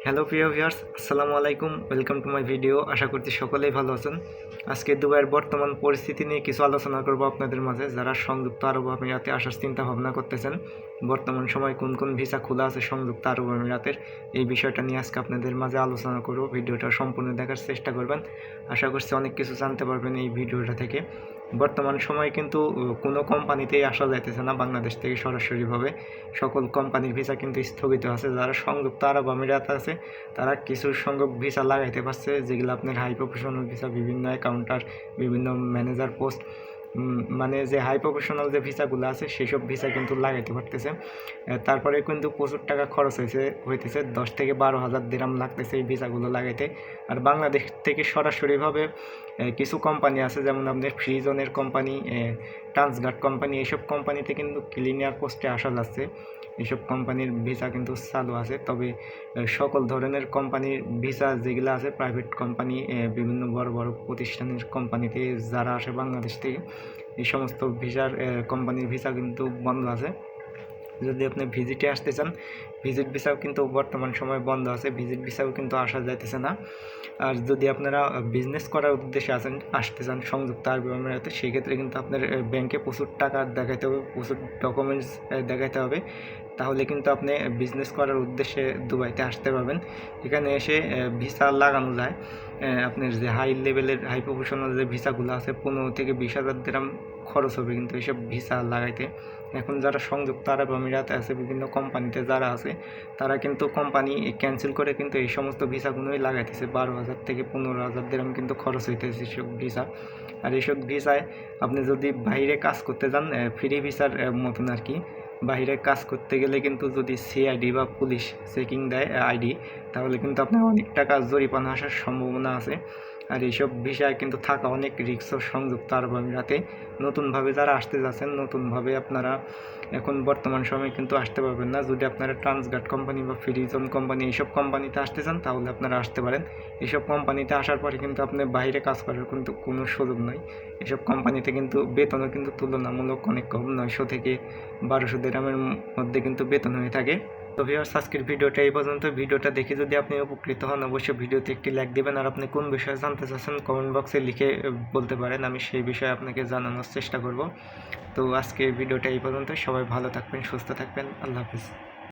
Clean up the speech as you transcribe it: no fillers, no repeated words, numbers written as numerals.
Hello প্রিয় viewers, আসসালামু আলাইকুম। Welcome to my video. আশা করছি সকলেই ভালো আছেন। আজকে দুবাইয়ের বর্তমান পরিস্থিতি নিয়ে কিছু আলোচনা করব আপনাদের মাঝে। যারা সংযুক্ত আরব আমিরাতে আসার চিন্তা ভাবনা করতেছেন, বর্তমান সময় কোন কোন ভিসা খোলা আছে সংযুক্ত আরব আমিরাতের, এই বিষয়টা নিয়ে আজকে আপনাদের মাঝে আলোচনা করব। ভিডিওটা সম্পূর্ণ দেখার চেষ্টা করবেন। আশা করছি অনেক কিছু জানতে পারবেন এই ভিডিওটা থেকে। বর্তমান সময়ে কিন্তু কোনো কোম্পানিতেই আসা যাইতেছে না বাংলাদেশ থেকে সরাসরিভাবে। সকল কোম্পানির ভিসা কিন্তু স্থগিত আছে। যারা সংযুক্ত আরব আমিরাত আছে তারা কিছু সংখ্যক ভিসা লাগাইতে পারছে, যেগুলো আপনার হাই প্রফেশনাল ভিসা, বিভিন্ন অ্যাকাউন্টার, বিভিন্ন ম্যানেজার পোস্ট, মানে যে হাই প্রফেশনাল যে ভিসাগুলো আছে সেসব ভিসা কিন্তু লাগাইতে পারতেছে। তারপরে কিন্তু প্রচুর টাকা খরচ হইতেছে 10 থেকে 12,000 দিরহাম লাগতেছে এই ভিসাগুলো লাগাইতে। আর বাংলাদেশ থেকে সরাসরিভাবে কিছু কোম্পানি আছে, যেমন আপনার ফ্রিজনের কোম্পানি, ট্রান্সগার্ড কোম্পানি, এইসব কোম্পানিতে কিন্তু ক্লিনিয়ার পোস্টে আসা যাচ্ছে। এইসব কোম্পানির ভিসা কিন্তু চালু আছে। তবে সকল ধরনের কোম্পানির ভিসা যেগুলো আছে, প্রাইভেট কোম্পানি, বিভিন্ন বড় বড় প্রতিষ্ঠানের কোম্পানিতে যারা আসে বাংলাদেশ থেকে, এই সমস্ত কোম্পানির ভিসা কিন্তু বন্ধ আছে। যদি আপনি ভিজিটে আসতে চান, ভিজিট ভিসাও কিন্তু বর্তমান সময় বন্ধ আছে, ভিজিট ভিসাও কিন্তু আসা যাইতেছে না। আর যদি আপনারা বিজনেস করার উদ্দেশ্যে আসতে চান সংযুক্ত আরব আমিরাতে, সেক্ষেত্রে কিন্তু আপনার ব্যাংকে প্রচুর টাকা দেখাতে হবে, প্রচুর ডকুমেন্টস দেখাতে হবে। তাহলে কিন্তু আপনি বিজনেস করার উদ্দেশ্যে দুবাইতে আসতে পারবেন। এখানে এসে ভিসা লাগানো যায়। আপনার যে হাই লেভেলের হাই প্রফেশনাল যে ভিসাগুলো আছে, 15 থেকে 20,000 দিরহাম খরচ হবে কিন্তু এইসব ভিসা লাগাইতে। এখন যারা সংযুক্ত আরব আমিরাতে আছে, বিভিন্ন কোম্পানিতে যারা আছে, তারা কিন্তু কোম্পানি ক্যান্সেল করে কিন্তু এই সমস্ত ভিসাগুলোই লাগাইতেছে। 12,000 থেকে 15,000 দিরহাম কিন্তু খরচ হইতেছে এইসব ভিসা। আর এইসব ভিসায় আপনি যদি বাইরে কাজ করতে যান, ফ্রি ভিসার মতন আর কি, বাইরে কাজ করতে গেলে কিন্তু যদি সিআইডি বা পুলিশ চেকিং দেয় আইডি, তাহলে কিন্তু আপনার অনেক টাকা জরিমানা আসার সম্ভাবনা আছে। আর এইসব ভিসায় কিন্তু থাকা অনেক রিস্ক সংযুক্ত আরব আমিরাতে। নতুনভাবে যারা আসতে যাচ্ছেন, নতুনভাবে আপনারা এখন বর্তমান সময়ে কিন্তু আসতে পারবেন না। যদি আপনারা ট্রান্সগার্ড কোম্পানি বা ফ্রিজন কোম্পানি এইসব কোম্পানিতে আসতে চান, তাহলে আপনারা আসতে পারেন। এইসব কোম্পানিতে আসার পরে কিন্তু আপনি বাইরে কাজ করার কিন্তু কোনো সুযোগ নয়। এসব কোম্পানিতে কিন্তু বেতনও কিন্তু তুলনামূলক অনেক কম, 900 থেকে 1200 দিরহামের মধ্যে কিন্তু বেতন হয়ে থাকে। তো ভিউয়ার্স, আজকের ভিডিওটা এই পর্যন্ত। ভিডিওটা দেখে যদি আপনি উপকৃত হন, অবশ্যই ভিডিওতে একটি লাইক দেবেন। আর আপনি কোন বিষয়ে জানতে চাচ্ছেন কমেন্ট বক্সে লিখে বলতে পারেন, আমি সেই বিষয়ে আপনাকে জানানোর চেষ্টা করব। তো আজকে ভিডিওটা এই পর্যন্ত। সবাই ভালো থাকবেন, সুস্থ থাকবেন। আল্লাহ হাফিজ।